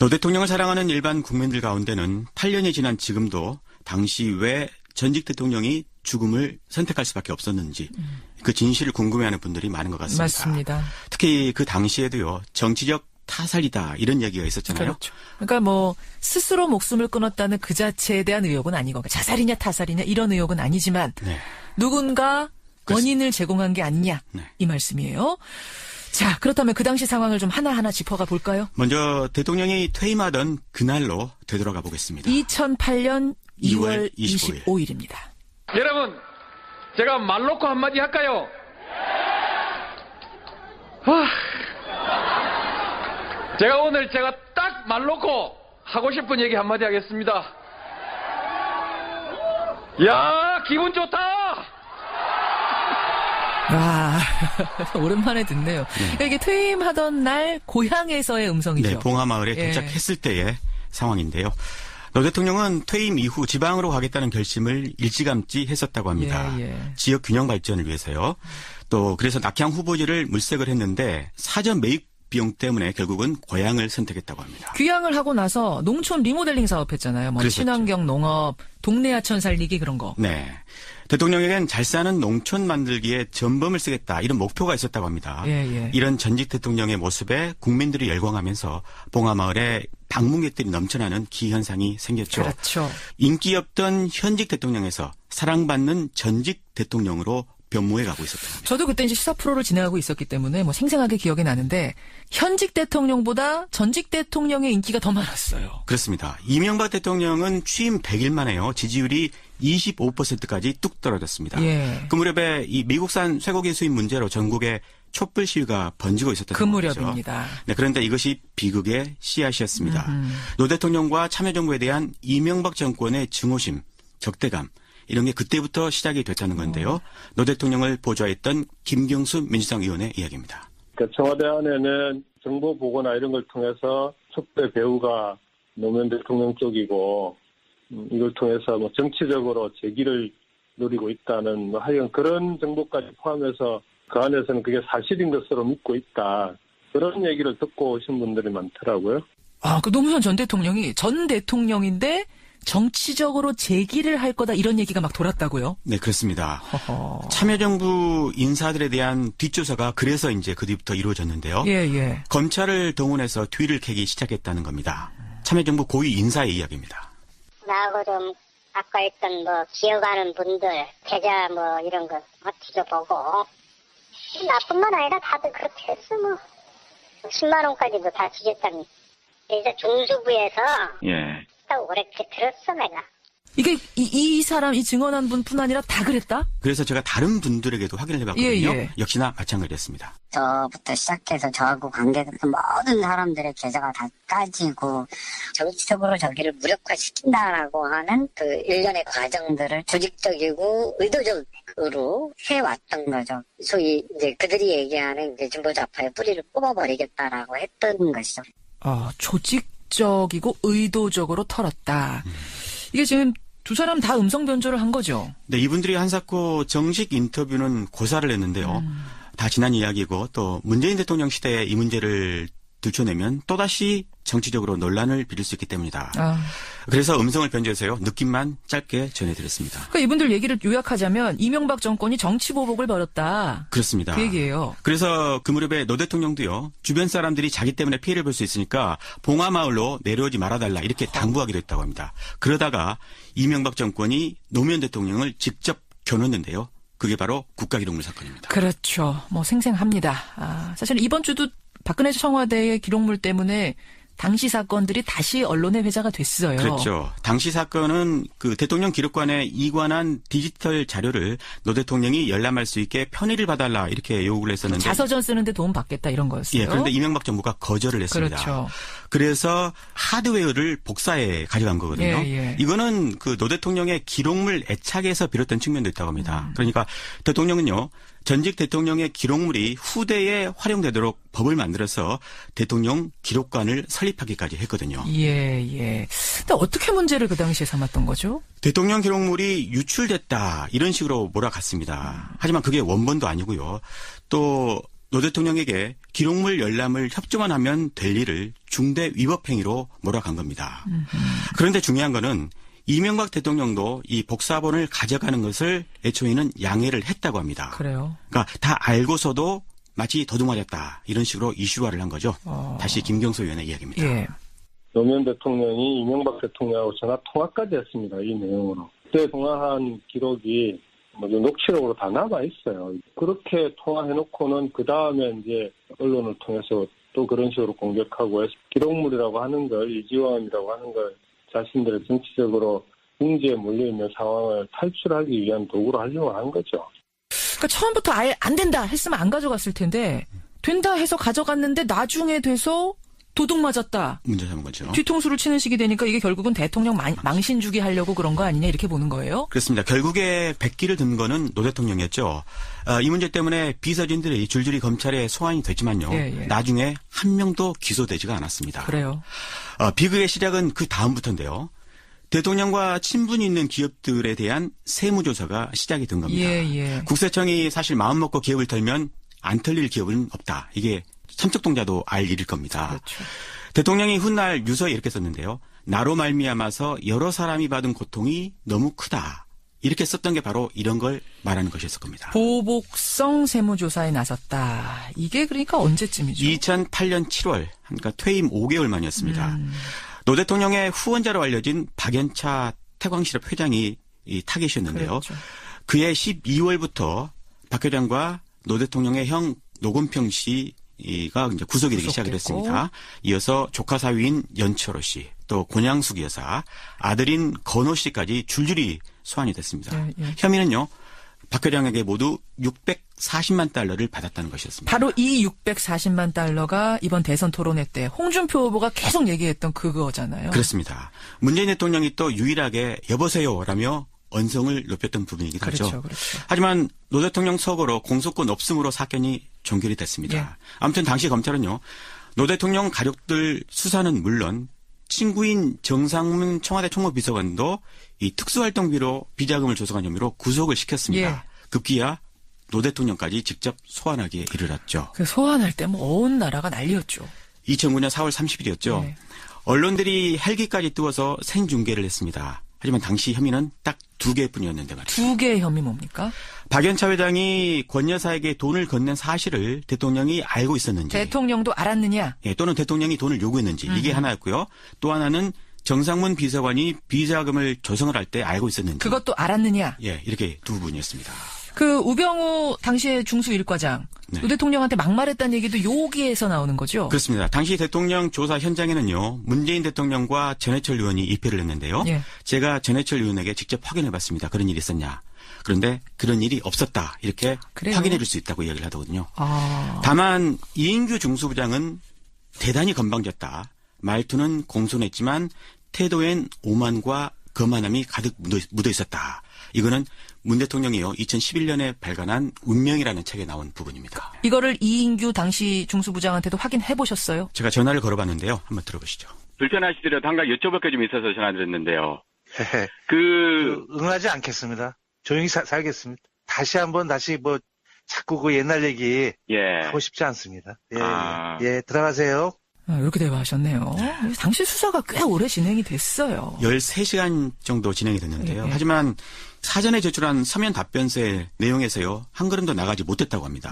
노 대통령을 사랑하는 일반 국민들 가운데는 8년이 지난 지금도 당시 왜 전직 대통령이 죽음을 선택할 수밖에 없었는지 그 진실을 궁금해하는 분들이 많은 것 같습니다. 맞습니다. 특히 그 당시에도요. 정치적 타살이다 이런 얘기가 있었잖아요. 그렇죠. 그러니까 뭐 스스로 목숨을 끊었다는 그 자체에 대한 의혹은 아니고 자살이냐 타살이냐 이런 의혹은 아니지만 네. 누군가 원인을 제공한 게 아니냐 네. 이 말씀이에요. 자, 그렇다면 그 당시 상황을 좀 하나하나 짚어가 볼까요? 먼저 대통령이 퇴임하던 그날로 되돌아가 보겠습니다. 2008년 2월 25일입니다. 여러분, 제가 말 놓고 한마디 할까요? 제가 오늘 딱 말 놓고 하고 싶은 얘기 한마디 하겠습니다. 야, 기분 좋다! 와, 오랜만에 듣네요. 그러니까 이게 퇴임하던 날 고향에서의 음성이죠. 네, 봉하마을에 도착했을 때의 상황인데요. 노 대통령은 퇴임 이후 지방으로 가겠다는 결심을 일찌감치 했었다고 합니다. 지역 균형 발전을 위해서요. 또 그래서 낙향 후보지를 물색을 했는데 사전 매입 비용 때문에 결국은 고향을 선택했다고 합니다. 귀향을 하고 나서 농촌 리모델링 사업했잖아요. 뭐 친환경 농업, 동네 하천 살리기 그런 거. 네. 대통령에겐 잘 사는 농촌 만들기에 전범을 쓰겠다 이런 목표가 있었다고 합니다. 이런 전직 대통령의 모습에 국민들이 열광하면서 봉하마을에 방문객들이 넘쳐나는 기현상이 생겼죠. 그렇죠. 인기 없던 현직 대통령에서 사랑받는 전직 대통령으로 변모해가고 있었습니다. 저도 그때 이제 시사 프로를 진행하고 있었기 때문에 뭐 생생하게 기억이 나는데 현직 대통령보다 전직 대통령의 인기가 더 많았어요. 그렇습니다. 이명박 대통령은 취임 100일 만에요. 지지율이 25%까지 뚝 떨어졌습니다. 그 무렵에 이 미국산 쇠고기 수입 문제로 전국에 촛불 시위가 번지고 있었던 그 무렵입니다. 네, 그런데 이것이 비극의 씨앗이었습니다. 노 대통령과 참여정부에 대한 이명박 정권의 증오심, 적대감 이런 게 그때부터 시작이 됐다는 건데요. 노 대통령을 보좌했던 김경수 민주당 의원의 이야기입니다. 그러니까 청와대 안에는 정보 보고나 이런 걸 통해서 촛대 배후가 노무현 대통령 쪽이고 이걸 통해서 뭐 정치적으로 재기를 노리고 있다는 하여간 그런 정보까지 포함해서 그 안에서는 그게 사실인 것으로 믿고 있다. 그런 얘기를 듣고 오신 분들이 많더라고요. 아, 그 노무현 전 대통령이 전 대통령인데 정치적으로 재기를 할 거다 이런 얘기가 막 돌았다고요? 네, 그렇습니다. 참여정부 인사들에 대한 뒷조사가 그래서 이제 그 뒤부터 이루어졌는데요. 검찰을 동원해서 뒤를 캐기 시작했다는 겁니다. 참여정부 고위 인사의 이야기입니다. 나하고 좀 아까 있던 뭐 기억하는 분들 계좌 뭐 이런 거 뒤져보고 나뿐만 아니라 다들 그렇게 했어 뭐 10만 원까지도 다 뒤졌다니. 이제 중수부에서 오래 들었어 내가. 이게 이 사람 이 증언한 분뿐 아니라 다 그랬다? 그래서 제가 다른 분들에게도 확인을 해봤거든요. 역시나 마찬가지였습니다. 저부터 시작해서 저하고 관계됐던 모든 사람들의 계좌가 다 까지고 정치적으로 저기를 무력화시킨다라고 하는 그 일련의 과정들을 조직적이고 의도적으로 해왔던 거죠. 소위 이제 그들이 얘기하는 이제 진보좌파의 뿌리를 뽑아버리겠다라고 했던 것이죠. 조직적이고 의도적으로 털었다. 이게 지금 두 사람 다 음성 변조를 한 거죠? 네, 이분들이 한사코 정식 인터뷰는 고사를 했는데요. 다 지난 이야기고 또 문재인 대통령 시대에 이 문제를 들춰내면 또다시 정치적으로 논란을 빚을 수 있기 때문이다. 그래서 음성을 변조해서요. 느낌만 짧게 전해드렸습니다. 그러니까 이분들 얘기를 요약하자면 이명박 정권이 정치 보복을 벌였다. 그렇습니다. 그 얘기예요. 그래서 그 무렵에 노 대통령도요. 주변 사람들이 자기 때문에 피해를 볼 수 있으니까 봉하마을로 내려오지 말아달라 이렇게 당부하기도 했다고 합니다. 그러다가 이명박 정권이 노무현 대통령을 직접 겨눴는데요. 그게 바로 국가기록물 사건입니다. 그렇죠. 뭐 생생합니다. 사실 이번 주도 박근혜 청와대의 기록물 때문에 당시 사건들이 다시 언론에 회자가 됐어요. 그렇죠. 당시 사건은 그 대통령 기록관에 이관한 디지털 자료를 노 대통령이 열람할 수 있게 편의를 봐달라 이렇게 요구를 했었는데 자서전 쓰는데 도움 받겠다 이런 거였어요. 그런데 이명박 정부가 거절을 했습니다. 그렇죠. 그래서 하드웨어를 복사해 가져간 거거든요. 이거는 그 노 대통령의 기록물 애착에서 비롯된 측면도 있다고 합니다. 그러니까 대통령은요. 전직 대통령의 기록물이 후대에 활용되도록 법을 만들어서 대통령 기록관을 설립하기까지 했거든요. 근데 어떻게 문제를 그 당시에 삼았던 거죠? 대통령 기록물이 유출됐다 이런 식으로 몰아갔습니다. 하지만 그게 원본도 아니고요. 또 노 대통령에게 기록물 열람을 협조만 하면 될 일을 중대 위법 행위로 몰아간 겁니다. 그런데 중요한 거는 이명박 대통령도 이 복사본을 가져가는 것을 애초에는 양해를 했다고 합니다. 그래요. 그러니까 다 알고서도 마치 도둑맞았다 이런 식으로 이슈화를 한 거죠. 다시 김경수 의원의 이야기입니다. 예. 노무현 대통령이 이명박 대통령하고 전화 통화까지 했습니다. 이 내용으로. 그때 통화한 기록이 녹취록으로 다 남아 있어요. 그렇게 통화해놓고는 그 다음에 이제 언론을 통해서 또 그런 식으로 공격하고 기록물이라고 하는 걸 이지원이라고 하는 걸 자신들의 정치적으로 궁지에 몰려있는 상황을 탈출하기 위한 도구로 하려고 한 거죠. 그러니까 처음부터 아예 안 된다 했으면 안 가져갔을 텐데 된다 해서 가져갔는데 나중에 돼서 도둑 맞았다. 문제 삼은 거죠. 뒤통수를 치는 식이 되니까 이게 결국은 대통령 망신 주기 하려고 그런 거 아니냐 이렇게 보는 거예요? 그렇습니다. 결국에 백기를 든 거는 노 대통령이었죠. 이 문제 때문에 비서진들이 줄줄이 검찰에 소환이 됐지만요. 예. 나중에 한 명도 기소되지가 않았습니다. 그래요. 비극의 시작은 그 다음부터인데요. 대통령과 친분이 있는 기업들에 대한 세무조사가 시작이 된 겁니다. 예. 국세청이 사실 마음먹고 기업을 털면 안 털릴 기업은 없다. 이게 삼척동자도 알 일일 겁니다. 그렇죠. 대통령이 훗날 유서에 이렇게 썼는데요. 나로 말미암아서 여러 사람이 받은 고통이 너무 크다. 이렇게 썼던 게 바로 이런 걸 말하는 것이었을 겁니다. 보복성 세무조사에 나섰다. 이게 그러니까 언제쯤이죠? 2008년 7월, 그러니까 퇴임 5개월 만이었습니다. 노 대통령의 후원자로 알려진 박연차 태광실업 회장이 이 타겟이었는데요. 그렇죠. 그해 12월부터 박 회장과 노 대통령의 형 노건평 씨가 이제 구속이 되기 시작을 했습니다. 이어서 조카 사위인 연철호 씨, 또 권양숙 여사, 아들인 건호 씨까지 줄줄이 소환이 됐습니다. 예. 혐의는요. 박 회장에게 모두 640만 달러를 받았다는 것이었습니다. 바로 이 640만 달러가 이번 대선 토론회 때 홍준표 후보가 계속 얘기했던 그거잖아요. 그렇습니다. 문재인 대통령이 또 유일하게 여보세요라며 언성을 높였던 부분이기도 하죠. 그렇죠. 하지만 노 대통령 서거로 공소권 없음으로 사건이 종결이 됐습니다. 예. 아무튼 당시 검찰은요. 노 대통령 가족들 수사는 물론 친구인 정상문 청와대 총무비서관도 이 특수활동비로 비자금을 조성한 혐의로 구속을 시켰습니다. 예. 급기야 노 대통령까지 직접 소환하기에 이르렀죠. 그 소환할 때 뭐 온 나라가 난리였죠. 2009년 4월 30일이었죠. 예. 언론들이 헬기까지 띄워서 생중계를 했습니다. 하지만 당시 혐의는 딱 2개뿐이었는데 말이죠. 2개의 혐의 뭡니까? 박연차 회장이 권 여사에게 돈을 건넨 사실을 대통령이 알고 있었는지. 대통령도 알았느냐? 예, 또는 대통령이 돈을 요구했는지. 이게 하나였고요. 또 하나는 정상문 비서관이 비자금을 조성을 할 때 알고 있었는지. 그것도 알았느냐? 예, 이렇게 두 부분이었습니다. 그 우병우 당시의 중수 1과장. 네. 노 대통령한테 막말했다는 얘기도 여기에서 나오는 거죠? 그렇습니다. 당시 대통령 조사 현장에는요. 문재인 대통령과 전해철 의원이 입회를 했는데요. 예. 제가 전해철 의원에게 직접 확인해봤습니다. 그런 일이 있었냐. 그런데 그런 일이 없었다. 이렇게 그래요? 확인해줄 수 있다고 이야기를 하더군요. 아. 다만 이인규 중수부장은 대단히 건방졌다. 말투는 공손했지만 태도엔 오만과 거만함이 가득 묻어 있었다. 이거는 문 대통령이요 2011년에 발간한 운명이라는 책에 나온 부분입니다. 이거를 이인규 당시 중수부장한테도 확인해 보셨어요? 제가 전화를 걸어봤는데요. 한번 들어보시죠. 불편하시더라도 한 가지 여쭤볼 게 좀 있어서 전화드렸는데요. 응하지 않겠습니다. 조용히 살겠습니다. 다시 뭐 자꾸 그 옛날 얘기 하고 싶지 않습니다. 예, 들어가세요. 이렇게 대화하셨네요. 당시 수사가 꽤 오래 진행이 됐어요. 13시간 정도 진행이 됐는데요. 예. 하지만 사전에 제출한 서면 답변서의 내용에서요. 한 걸음도 나가지 못했다고 합니다.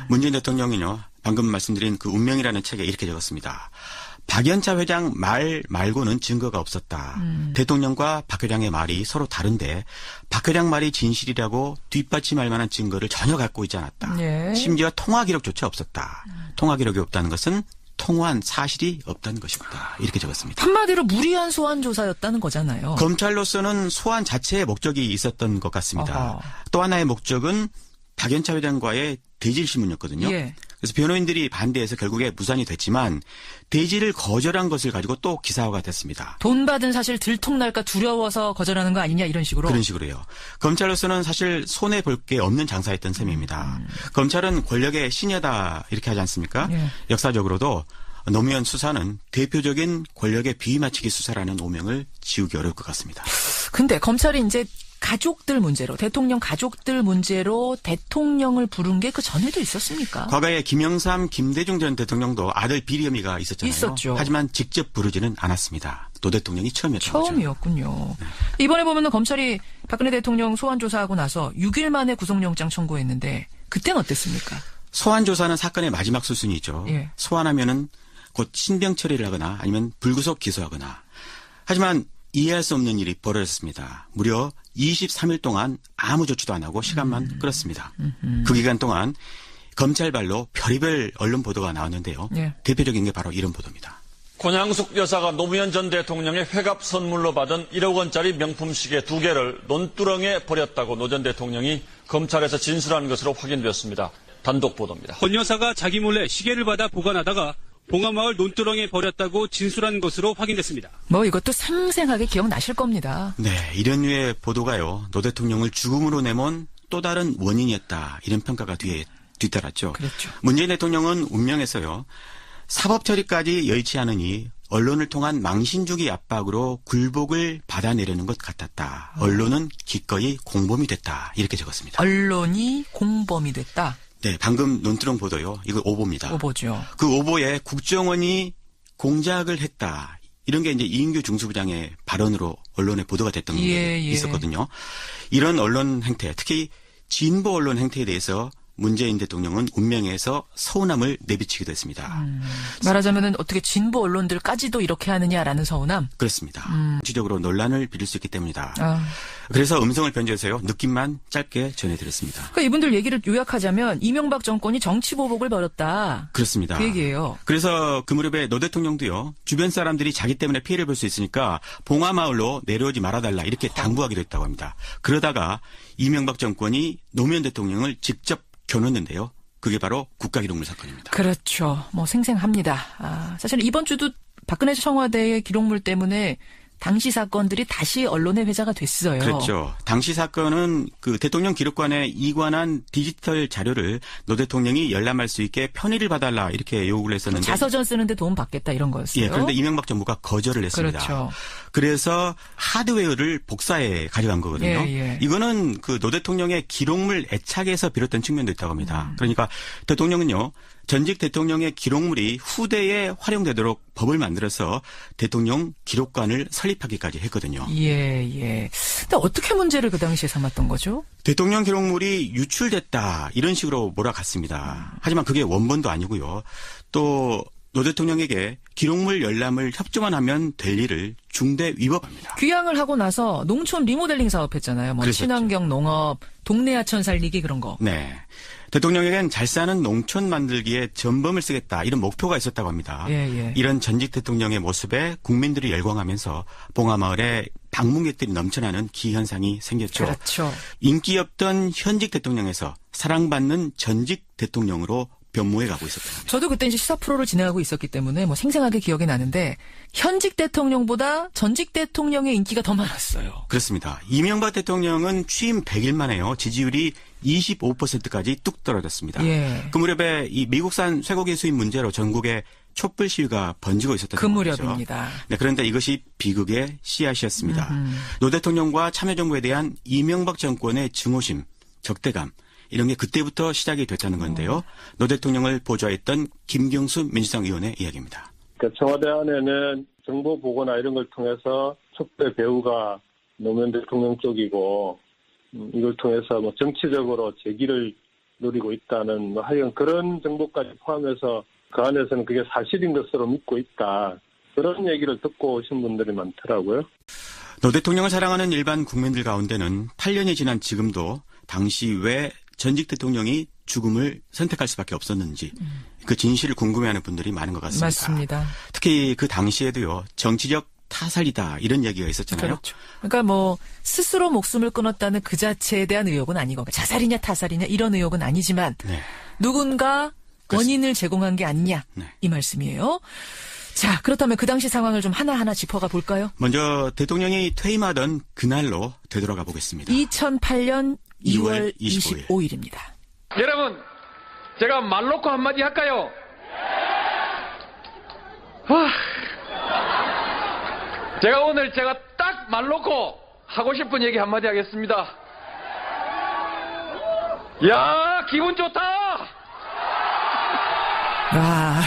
문재인 대통령이요. 방금 말씀드린 그 운명이라는 책에 이렇게 적었습니다. 박연차 회장 말 말고는 증거가 없었다. 대통령과 박 회장의 말이 서로 다른데 박 회장 말이 진실이라고 뒷받침할 만한 증거를 전혀 갖고 있지 않았다. 예. 심지어 통화 기록조차 없었다. 통화 기록이 없다는 것은 통화한 사실이 없다는 것입니다. 이렇게 적었습니다. 한마디로 무리한 소환 조사였다는 거잖아요. 검찰로서는 소환 자체의 목적이 있었던 것 같습니다. 어허. 또 하나의 목적은 박연차 회장과의 대질 신문이었거든요. 예. 그래서 변호인들이 반대해서 결국에 무산이 됐지만 대질을 거절한 것을 가지고 또 기사화가 됐습니다. 돈 받은 사실 들통날까 두려워서 거절하는 거 아니냐 이런 식으로. 그런 식으로요. 검찰로서는 사실 손해볼 게 없는 장사였던 셈입니다. 검찰은 권력의 신여다 이렇게 하지 않습니까? 예. 역사적으로도 노무현 수사는 대표적인 권력의 비맞추기 수사라는 오명을 지우기 어려울 것 같습니다. 근데 검찰이 이제 가족들 문제로, 대통령 가족들 문제로 대통령을 부른 게 그 전에도 있었습니까? 과거에 김영삼, 김대중 전 대통령도 아들 비리 혐의가 있었잖아요. 있었죠. 하지만 직접 부르지는 않았습니다. 노 대통령이 처음이었군요. 네. 이번에 보면은 검찰이 박근혜 대통령 소환 조사하고 나서 6일 만에 구속영장 청구했는데 그때는 어땠습니까? 소환 조사는 사건의 마지막 수순이죠. 예. 소환하면은 곧 신병 처리를 하거나 아니면 불구속 기소하거나. 하지만 이해할 수 없는 일이 벌어졌습니다. 무려 23일 동안 아무 조치도 안 하고 시간만 끌었습니다. 그 기간 동안 검찰발로 별의별 언론 보도가 나왔는데요. 예. 대표적인 게 바로 이런 보도입니다. 권양숙 여사가 노무현 전 대통령의 회갑 선물로 받은 1억 원짜리 명품 시계 2개를 논두렁에 버렸다고 노 전 대통령이 검찰에서 진술한 것으로 확인되었습니다. 단독 보도입니다. 권 여사가 자기 몰래 시계를 받아 보관하다가 봉하마을 논두렁에 버렸다고 진술한 것으로 확인됐습니다. 뭐 이것도 생생하게 기억나실 겁니다. 네, 이런 류의 보도가요. 노 대통령을 죽음으로 내몬 또 다른 원인이었다. 이런 평가가 뒤따랐죠. 그렇죠. 문재인 대통령은 운명에서요. 사법 처리까지 여의치 않으니 언론을 통한 망신주기 압박으로 굴복을 받아내려는 것 같았다. 언론은 기꺼이 공범이 됐다. 이렇게 적었습니다. 언론이 공범이 됐다. 네, 방금 논두렁 보도요. 이거 오보입니다. 오보죠. 그 오보에 국정원이 공작을 했다. 이런 게 이제 이인규 중수부장의 발언으로 언론에 보도가 됐던 게 있었거든요. 이런 언론 행태, 특히 진보 언론 행태에 대해서 문재인 대통령은 운명에서 서운함을 내비치기도 했습니다. 말하자면은 어떻게 진보 언론들까지도 이렇게 하느냐라는 서운함? 그렇습니다. 정치적으로 논란을 빚을 수 있기 때문이다. 그래서 음성을 변조해서요. 느낌만 짧게 전해드렸습니다. 그러니까 이분들 얘기를 요약하자면 이명박 정권이 정치보복을 벌였다. 그렇습니다. 그 얘기예요. 그래서 그 무렵에 노 대통령도요. 주변 사람들이 자기 때문에 피해를 볼 수 있으니까 봉하마을로 내려오지 말아달라 이렇게 당부하기도 했다고 합니다. 그러다가 이명박 정권이 노무현 대통령을 직접 겨눴는데요. 그게 바로 국가기록물 사건입니다. 그렇죠. 뭐 생생합니다. 사실 이번 주도 박근혜 청와대의 기록물 때문에 당시 사건들이 다시 언론에 회자가 됐어요. 그렇죠. 당시 사건은 그 대통령 기록관에 이관한 디지털 자료를 노 대통령이 열람할 수 있게 편의를 봐달라 이렇게 요구를 했었는데. 자서전 쓰는데 도움 받겠다 이런 거였어요. 예, 그런데 이명박 정부가 거절을 했습니다. 그렇죠. 그래서 하드웨어를 복사해 가져간 거거든요. 예. 이거는 그 노 대통령의 기록물 애착에서 비롯된 측면도 있다고 합니다. 그러니까 대통령은요. 전직 대통령의 기록물이 후대에 활용되도록 법을 만들어서 대통령 기록관을 설립하기까지 했거든요. 예. 근데 어떻게 문제를 그 당시에 삼았던 거죠? 대통령 기록물이 유출됐다 이런 식으로 몰아갔습니다. 하지만 그게 원본도 아니고요. 또 노 대통령에게 기록물 열람을 협조만 하면 될 일을 중대 위법합니다. 귀향을 하고 나서 농촌 리모델링 사업했잖아요. 뭐 그랬었죠. 친환경 농업, 동네 하천 살리기 그런 거. 네. 대통령에겐 잘 사는 농촌 만들기에 전범을 쓰겠다 이런 목표가 있었다고 합니다. 예. 이런 전직 대통령의 모습에 국민들이 열광하면서 봉하마을에 방문객들이 넘쳐나는 기현상이 생겼죠. 그렇죠. 인기 없던 현직 대통령에서 사랑받는 전직 대통령으로 변모해 가고 있었다. 저도 그때 이제 시사 프로를 진행하고 있었기 때문에 뭐 생생하게 기억이 나는데 현직 대통령보다 전직 대통령의 인기가 더 많았어요. 그렇습니다. 이명박 대통령은 취임 100일 만에요. 지지율이 25%까지 뚝 떨어졌습니다. 예. 그 무렵에 이 미국산 쇠고기 수입 문제로 전국에 촛불 시위가 번지고 있었던 그 무렵입니다. 네, 그런데 이것이 비극의 씨앗이었습니다. 노 대통령과 참여정부에 대한 이명박 정권의 증오심, 적대감 이런 게 그때부터 시작이 됐다는 건데요. 노 대통령을 보좌했던 김경수 민주당 의원의 이야기입니다. 그러니까 청와대 안에는 정보 보고나 이런 걸 통해서 촛대 배후가 노무현 대통령 쪽이고 이걸 통해서 뭐 정치적으로 재기를 노리고 있다는 하여간 그런 정보까지 포함해서 그 안에서는 그게 사실인 것으로 믿고 있다. 그런 얘기를 듣고 오신 분들이 많더라고요. 노 대통령을 사랑하는 일반 국민들 가운데는 8년이 지난 지금도 당시 왜 전직 대통령이 죽음을 선택할 수밖에 없었는지 그 진실을 궁금해하는 분들이 많은 것 같습니다. 맞습니다. 특히 그 당시에도요. 정치적 타살이다 이런 얘기가 있었잖아요. 그렇죠. 그러니까 뭐 스스로 목숨을 끊었다는 그 자체에 대한 의혹은 아니고 자살이냐 타살이냐 이런 의혹은 아니지만 네. 누군가 원인을 제공한 게 아니냐 네. 이 말씀이에요. 자, 그렇다면 그 당시 상황을 좀 하나하나 짚어가 볼까요? 먼저 대통령이 퇴임하던 그날로 되돌아가 보겠습니다. 2008년 2월 25일입니다. 여러분, 제가 말 놓고 한마디 할까요? 제가 오늘 딱 말 놓고 하고 싶은 얘기 한마디 하겠습니다. 야, 기분 좋다! 와,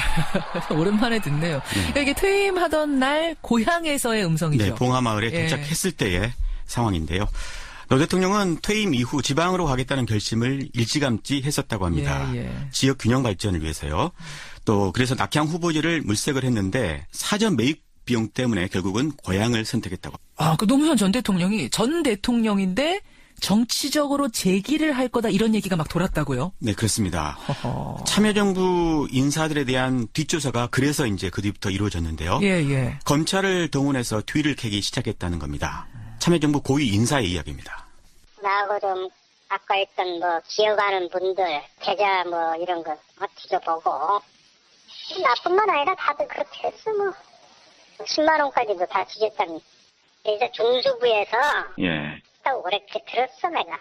오랜만에 듣네요. 그러니까 이게 퇴임하던 날 고향에서의 음성이죠. 네, 봉하마을에 도착했을 때의 상황인데요. 노 대통령은 퇴임 이후 지방으로 가겠다는 결심을 일찌감치 했었다고 합니다. 지역 균형 발전을 위해서요. 또 그래서 낙향 후보지를 물색을 했는데 사전 매입 비용 때문에 결국은 고향을 선택했다고. 그 노무현 전 대통령이 전 대통령인데 정치적으로 재기를 할 거다 이런 얘기가 막 돌았다고요? 네, 그렇습니다. 참여정부 인사들에 대한 뒷조사가 그래서 이제 그 뒤부터 이루어졌는데요. 검찰을 동원해서 뒤를 캐기 시작했다는 겁니다. 참여정부 고위 인사의 이야기입니다. 나하고 좀 아까 했던 뭐 기억하는 분들 계좌 뭐 이런 거 뒤져보고 나뿐만 아니라 다들 그렇게 했어 뭐 10만 원까지도 다 지겠다니. 이제 중수부에서 오래 들었어 내가.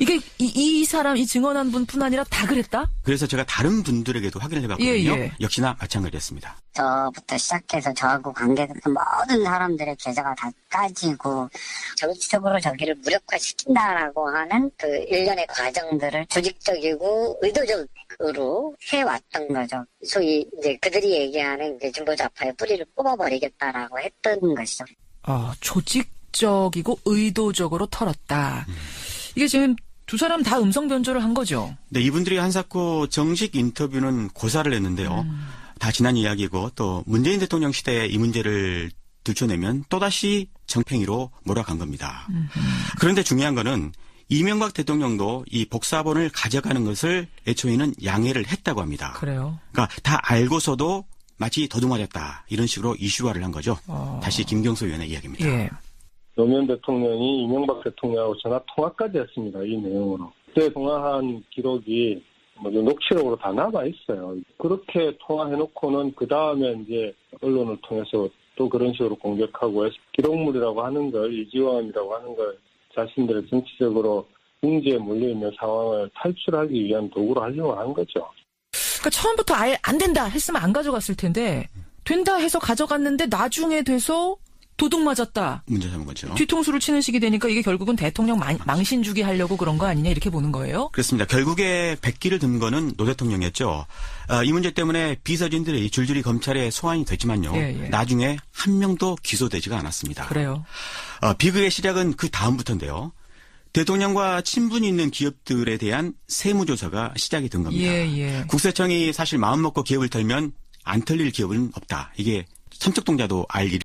이게 이 사람 이 증언한 분뿐 아니라 다 그랬다? 그래서 제가 다른 분들에게도 확인을 해봤거든요. 역시나 마찬가지였습니다. 저부터 시작해서 저하고 관계됐던 모든 사람들의 계좌가 다 까지고 정치적으로 저기를 무력화시킨다라고 하는 그 일련의 과정들을 조직적이고 의도적으로 해왔던 거죠. 소위 이제 그들이 얘기하는 이제 진보좌파의 뿌리를 뽑아버리겠다라고 했던 것이죠. 조직적이고 의도적으로 털었다. 이게 지금 두 사람 다 음성 변조를 한 거죠? 네, 이분들이 한사코 정식 인터뷰는 고사를 했는데요. 다 지난 이야기고 또 문재인 대통령 시대에 이 문제를 들춰내면 또다시 정팽이로 몰아간 겁니다. 그런데 중요한 거는 이명박 대통령도 이 복사본을 가져가는 것을 애초에는 양해를 했다고 합니다. 그래요? 그러니까 다 알고서도 마치 도둑맞았다 이런 식으로 이슈화를 한 거죠. 다시 김경수 의원의 이야기입니다. 노무현 대통령이 이명박 대통령하고 전화 통화까지 했습니다. 이 내용으로. 그때 통화한 기록이 녹취록으로 다 남아 있어요. 그렇게 통화해놓고는 그 다음에 이제 언론을 통해서 또 그런 식으로 공격하고 기록물이라고 하는 걸 이지원이라고 하는 걸 자신들의 정치적으로 궁지에 몰려있는 상황을 탈출하기 위한 도구로 하려고 한 거죠. 그러니까 처음부터 아예 안 된다 했으면 안 가져갔을 텐데 된다 해서 가져갔는데 나중에 돼서 도둑 맞았다. 문제 삼은 거죠. 뒤통수를 치는 식이 되니까 이게 결국은 대통령 망신 주기 하려고 그런 거 아니냐 이렇게 보는 거예요? 그렇습니다. 결국에 백기를 든 거는 노 대통령이었죠. 이 문제 때문에 비서진들이 줄줄이 검찰에 소환이 됐지만요. 나중에 한 명도 기소되지가 않았습니다. 그래요. 비극의 시작은 그 다음부터인데요. 대통령과 친분이 있는 기업들에 대한 세무조사가 시작이 된 겁니다. 국세청이 사실 마음먹고 기업을 털면 안 털릴 기업은 없다. 이게 삼척동자도 알 일이